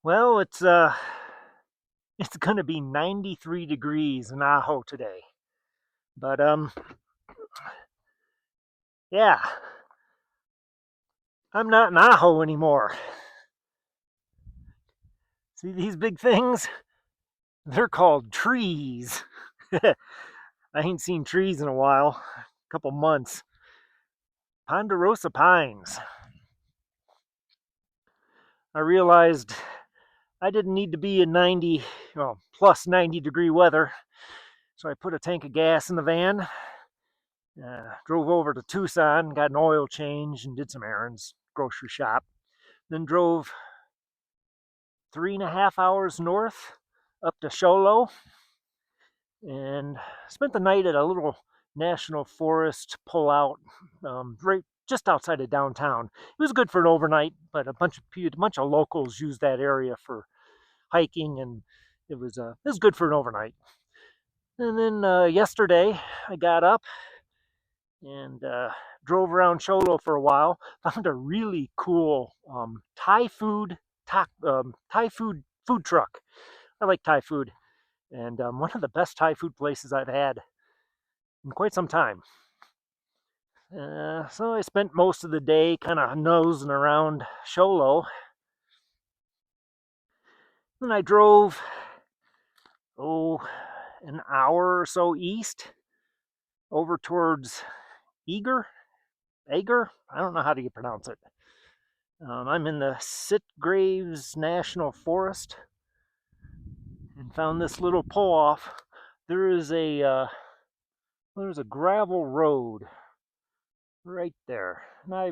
Well, it's gonna be 93 degrees in Ajo today. But yeah, I'm not in Ajo anymore. See these big things? They're called trees. I ain't seen trees in a while, a couple months. Ponderosa pines. I realized I didn't need to be in 90, well, plus 90-degree weather. So I put a tank of gas in the van, drove over to Tucson, got an oil change, and did some errands, grocery shop. Then drove 3.5 hours north up to Sholo and spent the night at a little national forest pullout right just outside of downtown. It was good for an overnight, but a bunch of locals use that area for hiking, and it was good for an overnight. And then yesterday, I got up and drove around Cholo for a while. Found a really cool Thai food truck. I like Thai food, and one of the best Thai food places I've had in quite some time. So I spent most of the day kind of nosing around Cholo. Then I drove an hour or so east over towards Eager. Ager. I don't know how do you pronounce it. I'm in the Sitgreaves National Forest and found this little pull off. There is there's a gravel road right there, and I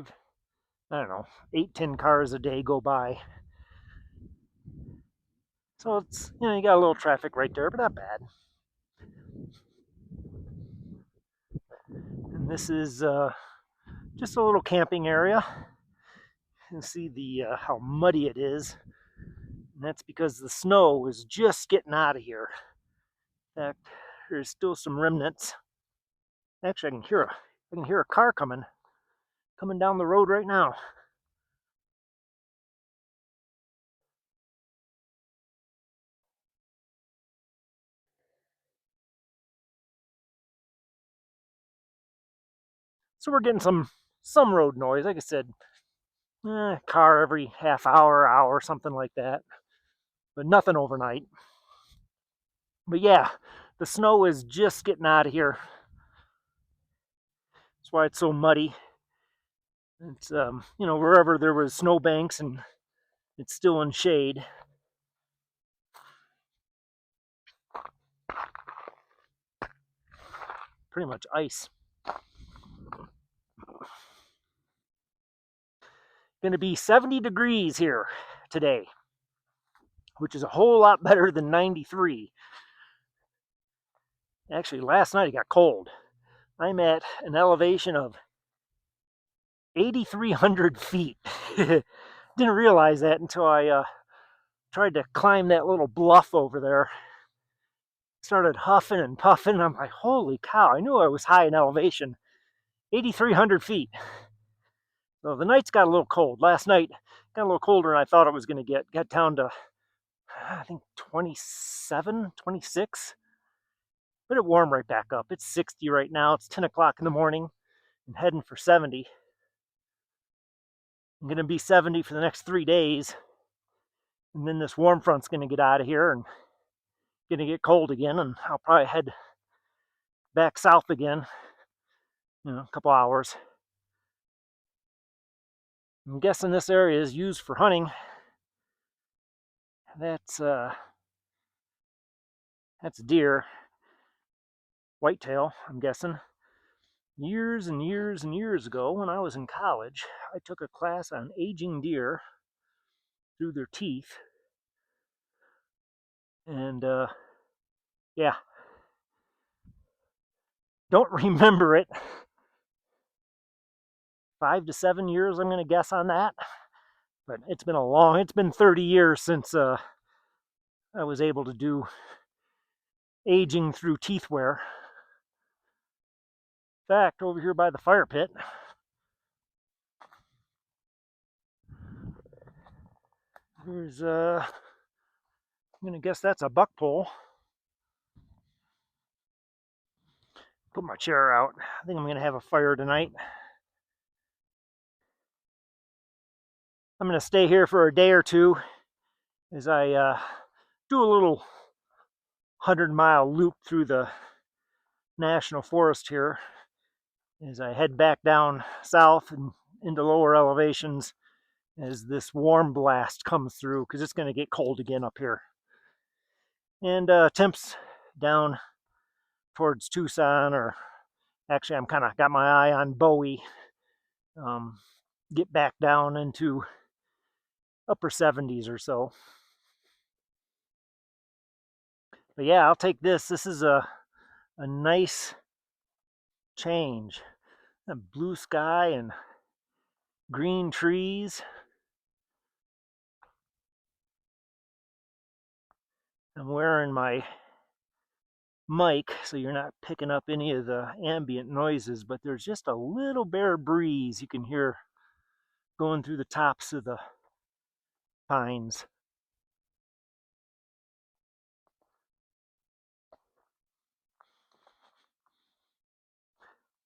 don't know 8-10 cars a day go by, so it's you got a little traffic right there, but not bad. And this is just a little camping area. You can see the how muddy it is, and that's because the snow is just getting out of here. In fact, there's still some remnants. Actually, I can hear a car coming down the road right now. So we're getting some road noise. Like I said, car every half hour, something like that. But nothing overnight. But yeah, the snow is just getting out of here. That's why it's so muddy. It's wherever there was snowbanks and it's still in shade. Pretty much ice. Going to be 70 degrees here today, which is a whole lot better than 93. Actually, last night it got cold. I'm at an elevation of 8,300 feet. Didn't realize that until I tried to climb that little bluff over there. Started huffing and puffing. I'm like, holy cow, I knew I was high in elevation. 8,300 feet. So the nights got a little cold. Last night got a little colder than I thought it was going to get. Got down to, I think, 27, 26. But it warmed right back up. It's 60 right now. It's 10 o'clock in the morning. I'm heading for 70. I'm going to be 70 for the next 3 days. And then this warm front's going to get out of here and going to get cold again. And I'll probably head back south again, a couple hours. I'm guessing this area is used for hunting. That's deer, whitetail, I'm guessing. Years and years and years ago, when I was in college, I took a class on aging deer through their teeth. And yeah, don't remember it. 5 to 7 years, I'm going to guess on that. But it's been 30 years since I was able to do aging through teeth wear. In fact, over here by the fire pit, There's I'm gonna guess that's a buck pole. Put my chair out. I think I'm gonna have a fire tonight. I'm gonna stay here for a day or two as I do a little 100-mile loop through the National Forest here as I head back down south and into lower elevations as this warm blast comes through because it's going to get cold again up here. And temps down towards Tucson, or actually I'm kind of got my eye on Bowie, get back down into upper 70s or so. But yeah, I'll take this. This is a nice change. A blue sky and green trees. I'm wearing my mic so you're not picking up any of the ambient noises, but there's just a little bare breeze you can hear going through the tops of the pines.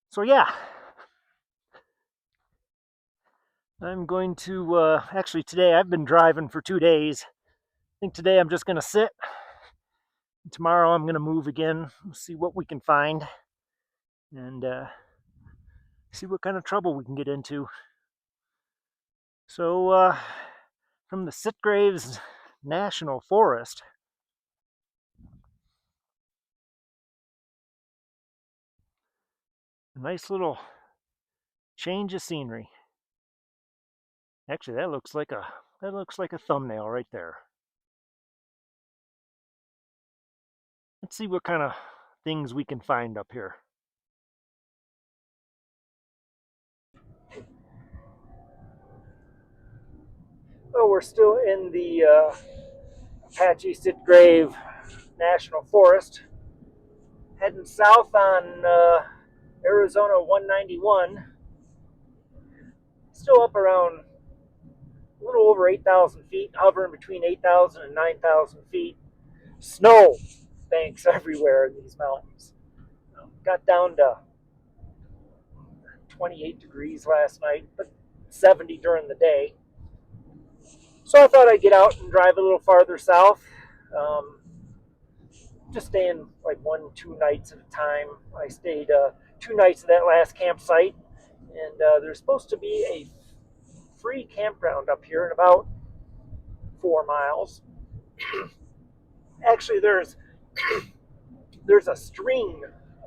So yeah, I'm going to actually today I've been driving for 2 days. I think today I'm just going to sit. Tomorrow I'm going to move again, see what we can find, and see what kind of trouble we can get into. So from the Sitgreaves National Forest, a nice little change of scenery. Actually, that looks like a thumbnail right there. Let's see what kind of things we can find up here. Oh, we're still in the Apache-Sitgreaves National Forest, heading south on Arizona 191. Still up around a little over 8,000 feet, hovering between 8,000 and 9,000 feet. Snow banks everywhere in these mountains. Got down to 28 degrees last night, but 70 during the day. So I thought I'd get out and drive a little farther south. Um, just staying like 1-2 nights at a time. I stayed 2 nights at that last campsite, and there's supposed to be a free campground up here in about 4 miles. Actually, there's a string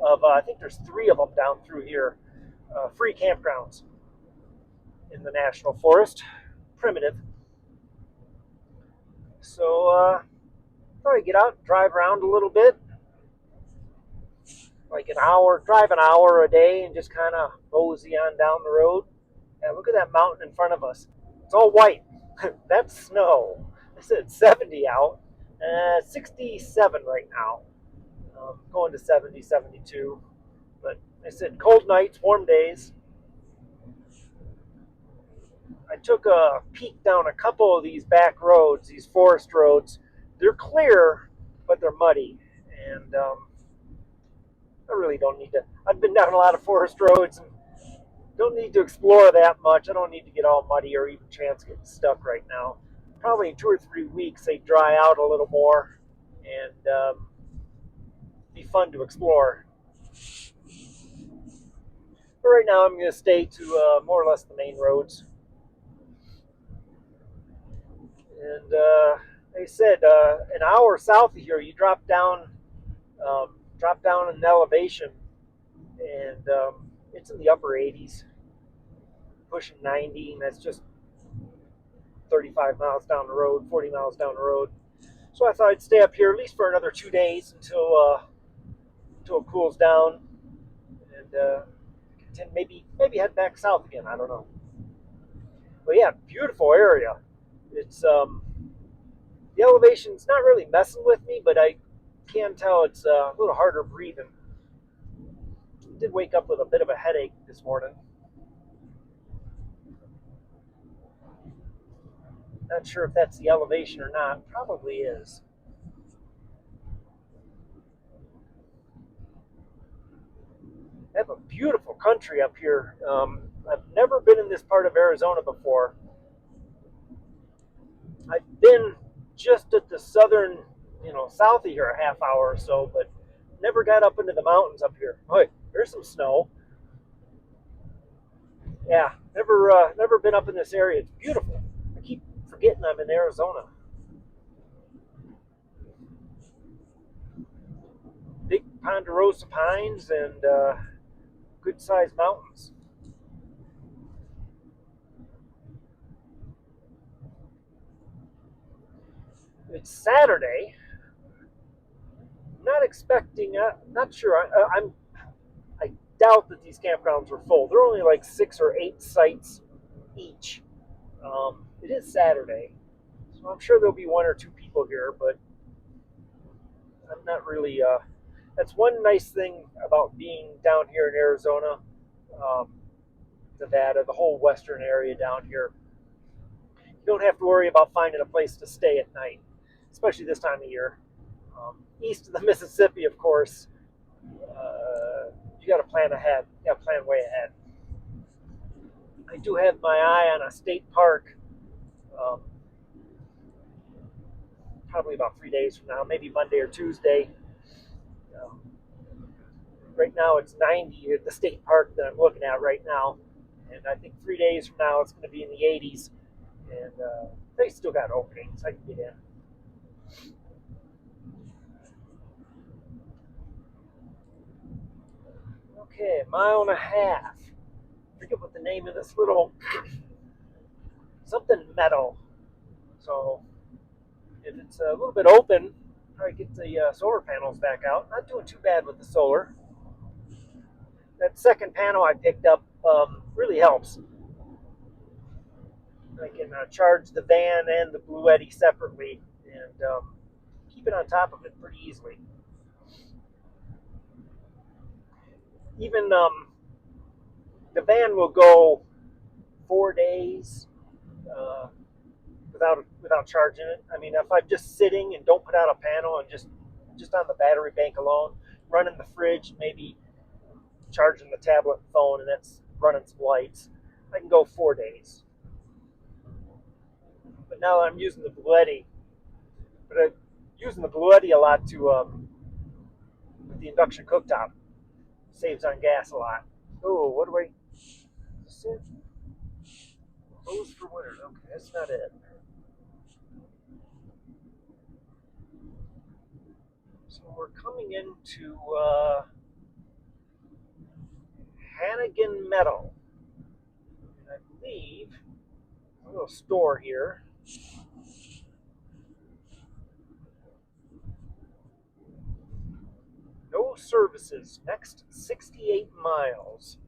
of I think there's 3 of them down through here, free campgrounds in the national forest, primitive. So thought I'd get out, and drive around a little bit, like an hour, drive an hour a day, and just kind of mosey on down the road. And look at that mountain in front of us. It's all white. That's snow. I said 70 out. 67 right now. Going to 70, 72. But I said cold nights, warm days. I took a peek down a couple of these back roads, these forest roads. They're clear, but they're muddy. And I really don't need to. I've been down a lot of forest roads and don't need to explore that much. I don't need to get all muddy or even chance getting stuck right now. Probably in 2 or 3 weeks they dry out a little more and be fun to explore. But right now I'm going to stay to more or less the main roads. And they said an hour south of here you drop down in elevation, and it's in the upper 80s, pushing 90, and that's just 35 miles down the road, 40 miles down the road. So I thought I'd stay up here at least for another 2 days until it cools down, and maybe head back south again. I don't know. But yeah, beautiful area. It's the elevation's not really messing with me, but I can tell it's a little harder breathing. I did wake up with a bit of a headache this morning. Not sure if that's the elevation or not. Probably is. I have a beautiful country up here. I've never been in this part of Arizona before. I've been just at the southern, south of here a half hour or so, but never got up into the mountains up here. Oh, there's some snow. Yeah, never been up in this area. It's beautiful. I keep forgetting I'm in Arizona. Big ponderosa pines and good sized mountains. It's Saturday. Not expecting. Not sure. I doubt that these campgrounds are full. They're only like 6 or 8 sites each. It is Saturday, so I'm sure there'll be 1 or 2 people here, but I'm not really. That's one nice thing about being down here in Arizona, um, Nevada, the whole western area down here. You don't have to worry about finding a place to stay at night, especially this time of year. East of the Mississippi, of course, you got to plan ahead. You got to plan way ahead. I do have my eye on a state park, um, probably about 3 days from now, maybe Monday or Tuesday. Um, right now it's 90 at the state park that I'm looking at right now, and I think 3 days from now it's going to be in the 80s, and they still got openings. I can get in. Okay, a mile and a half. I forget what the name of this little something meadow. So if it's a little bit open, try to get the solar panels back out. Not doing too bad with the solar. That second panel I picked up really helps. I can charge the van and the Bluetti separately and keep it on top of it pretty easily. Even the van will go 4 days uh, without charging it. I mean, if I'm just sitting and don't put out a panel and just on the battery bank alone, running the fridge, maybe charging the tablet and phone, and that's running some lights, I can go 4 days. But now I'm using the Bluetti, but I'm using the Bluetti a lot to with the induction cooktop. Saves on gas a lot. Oh, what do I? Hose for winter. Okay, that's not it. So we're coming into Hannagan Meadow. And I believe a little store here. No services. Next 68 miles.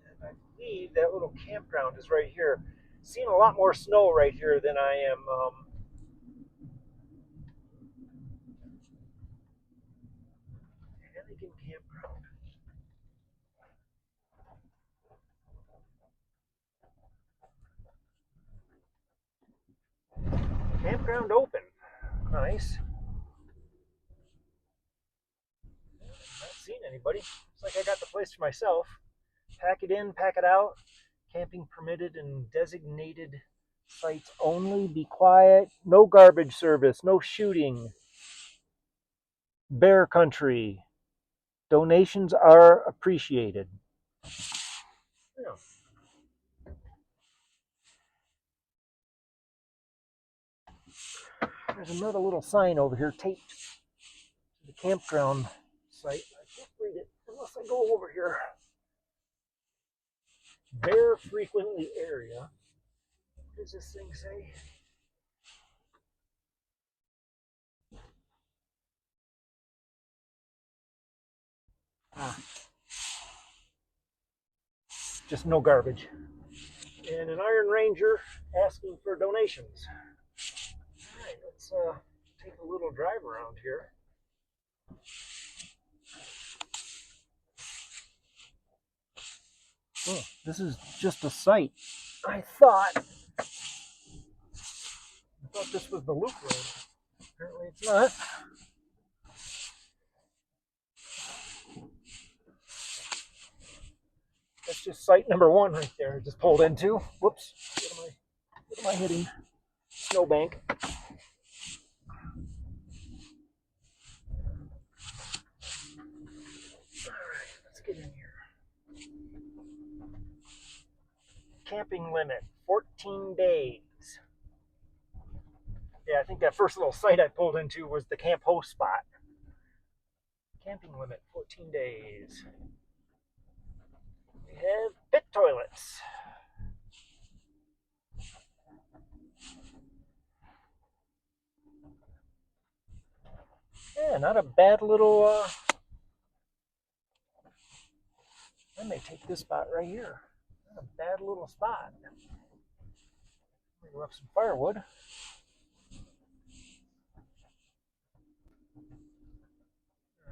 And I believe that little campground is right here. Seeing a lot more snow right here than I am. Hannigan Campground. Campground open. Nice. Not seeing anybody. Looks like I got the place for myself. Pack it in, pack it out. Camping permitted in designated sites only. Be quiet. No garbage service. No shooting. Bear country. Donations are appreciated. Yeah. There's another little sign over here taped to the campground site. I can't read it unless I go over here. Bear frequently area. What does this thing say? Ah, just no garbage. And an Iron Ranger asking for donations. All right, let's take a little drive around here. Oh, this is just a site. I thought I thought this was the loop road. Apparently it's not. That's just site number one right there. Just pulled into. Whoops. What am I hitting? Snowbank. Alright, let's get in here. Camping limit, 14 days. Yeah, I think that first little site I pulled into was the camp host spot. Camping limit, 14 days. We have pit toilets. Yeah, not a bad little, I may take this spot right here. Not a bad little spot. We left some firewood.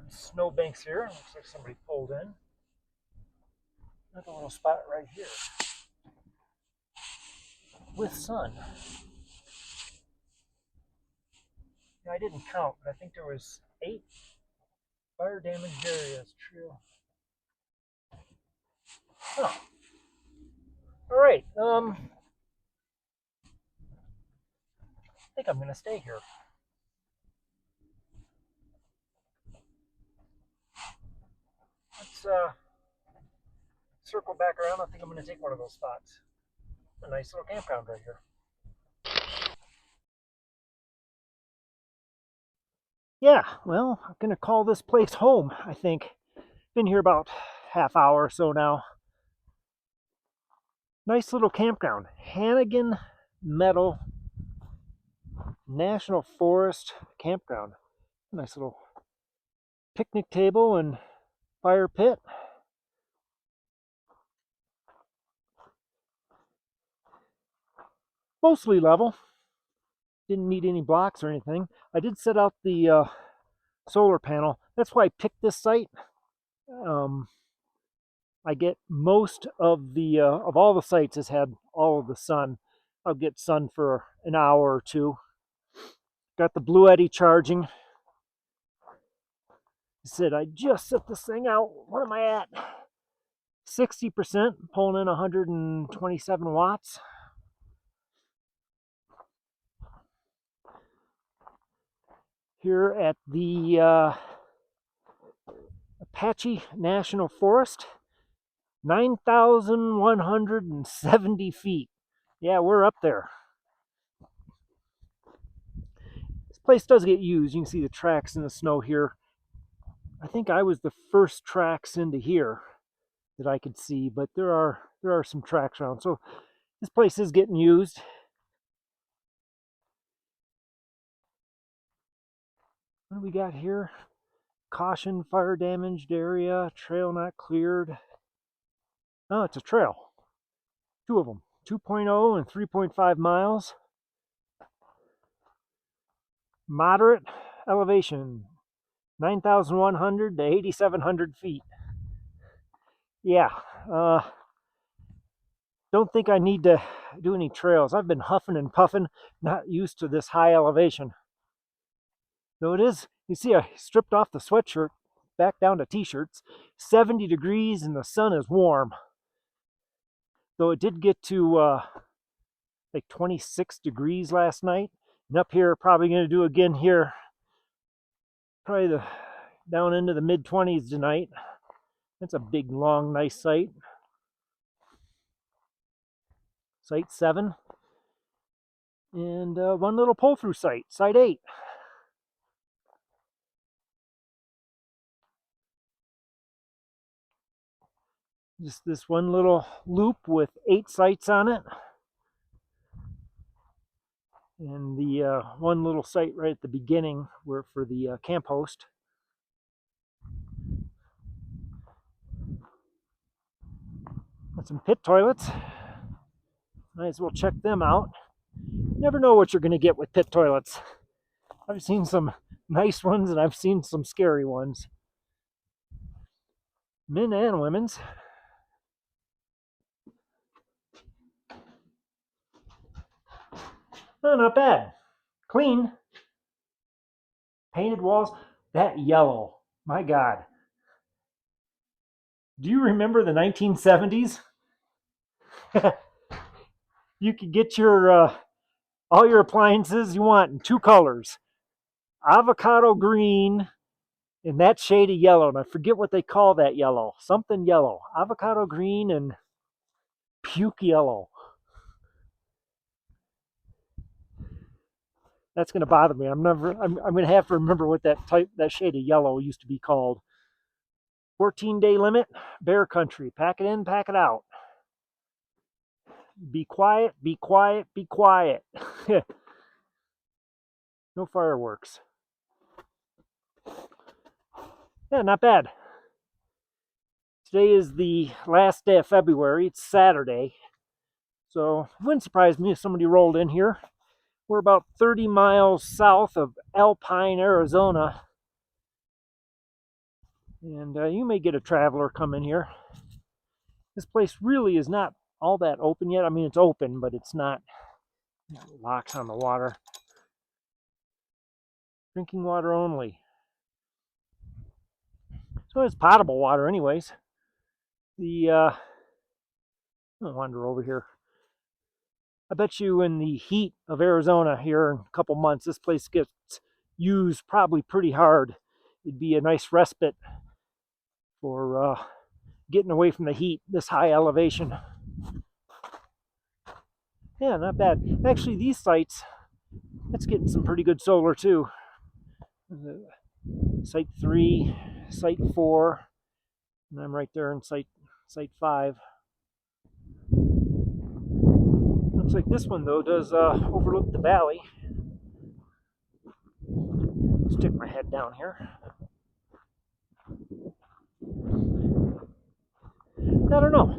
Snowbanks here. Looks like somebody pulled in. Another little spot right here. With sun. I didn't count, but I think there was 8 fire damaged areas. True. Huh. All right. I think I'm gonna stay here. Let's circle back around. I think I'm gonna take one of those spots. A nice little campground right here. Yeah, well, I'm gonna call this place home, I think. Been here about half hour or so now. Nice little campground. Hannagan Meadow National Forest campground. Nice little picnic table and fire pit. Mostly level. Didn't need any blocks or anything. I did set out the solar panel. That's why I picked this site. I get most of the of all the sites has had all of the sun. I'll get sun for an hour or two. Got the Blue Eddy charging. I said I just set this thing out. What am I at? 60%, pulling in 127 watts. Here at the Apache National Forest, 9,170 feet. Yeah, we're up there. This place does get used. You can see the tracks in the snow here. I think I was the first tracks into here that I could see, but there are some tracks around. So this place is getting used. What do we got here? Caution, fire damaged area, trail not cleared. Oh, it's a trail. 2 of them, 2.0 and 3.5 miles. Moderate elevation, 9,100 to 8,700 feet. Yeah, don't think I need to do any trails. I've been huffing and puffing, not used to this high elevation. Though it is, you see I stripped off the sweatshirt, back down to t-shirts, 70 degrees and the sun is warm. Though it did get to like 26 degrees last night. And up here, probably going to do again here. Probably down into the mid-20s tonight. That's a big, long, nice site. Site 7. And one little pull-through site, site 8. Just this one little loop with 8 sites on it. And the one little site right at the beginning were for the camp host. Got some pit toilets. Might as well check them out. You never know what you're going to get with pit toilets. I've seen some nice ones and I've seen some scary ones. Men and women's. Oh, not bad. Clean. Painted walls. That yellow. My God. Do you remember the 1970s? You could get your all your appliances you want in two colors: avocado green and that shade of yellow. And I forget what they call that yellow. Something yellow. Avocado green and puke yellow. That's going to bother me. I'm going to have to remember what that shade of yellow used to be called. 14-day limit, bear country. Pack it in, pack it out. Be quiet, be quiet, be quiet. No fireworks. Yeah, not bad. Today is the last day of February. It's Saturday. So it wouldn't surprise me if somebody rolled in here. We're about 30 miles south of Alpine, Arizona. And you may get a traveler come in here. This place really is not all that open yet. I mean, it's open, but it's not locks on the water. Drinking water only. So it's potable water, anyways. I'll wander over here. I bet you in the heat of Arizona here in a couple months, this place gets used probably pretty hard. It'd be a nice respite for getting away from the heat, this high elevation. Yeah, not bad. Actually, these sites, it's getting some pretty good solar too. Site 3, Site 4, and I'm right there in Site 5. Looks like this one, though, does overlook the valley. Stick my head down here. I don't know.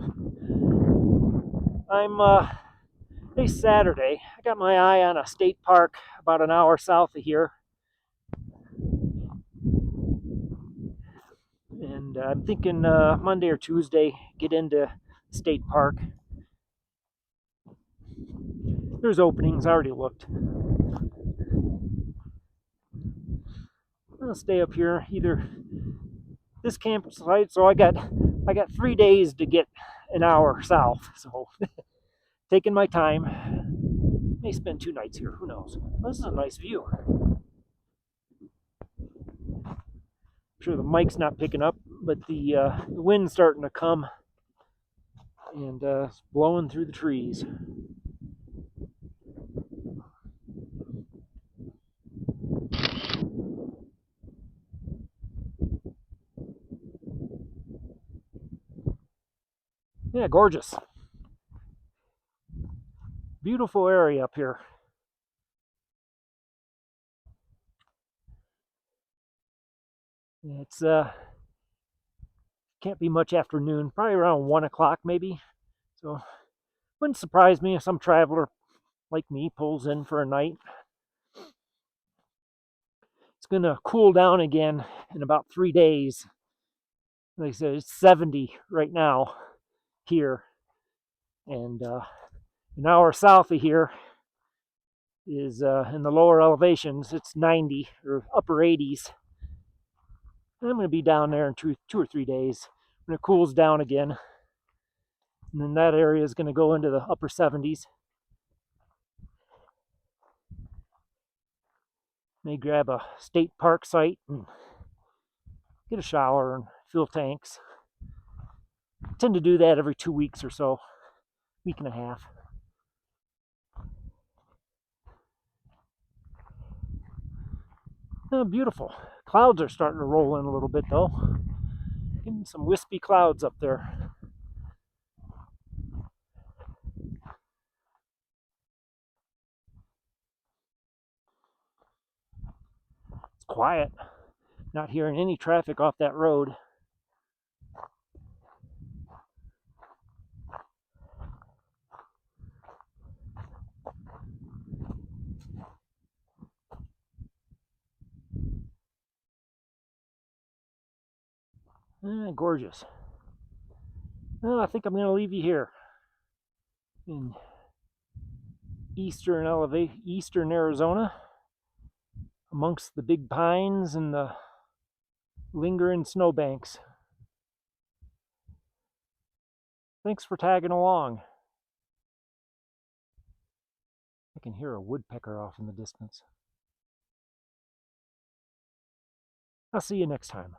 Today's Saturday. I got my eye on a state park about an hour south of here. And I'm thinking Monday or Tuesday, get into state park. There's openings, I already looked. I'll stay up here either this campsite, so I got 3 days to get an hour south, so taking my time. May spend 2 nights here, who knows. This is a nice view. I'm sure the mic's not picking up, but the wind's starting to come and it's blowing through the trees. Yeah, gorgeous. Beautiful area up here. It's can't be much afternoon, probably around 1 o'clock maybe. So wouldn't surprise me if some traveler like me pulls in for a night. It's gonna cool down again in about 3 days. Like I said, it's 70 right now here, and an hour south of here is in the lower elevations. It's 90 or upper 80s. And I'm going to be down there in 2 or 3 days when it cools down again, and then that area is going to go into the upper 70s. May grab a state park site and get a shower and fill tanks. I tend to do that every 2 weeks or so, week and a half. Beautiful. Clouds are starting to roll in a little bit though. Getting some wispy clouds up there. It's quiet. Not hearing any traffic off that road. Gorgeous. I think I'm going to leave you here. And eastern Arizona, amongst the big pines and the lingering snowbanks. Thanks for tagging along. I can hear a woodpecker off in the distance. I'll see you next time.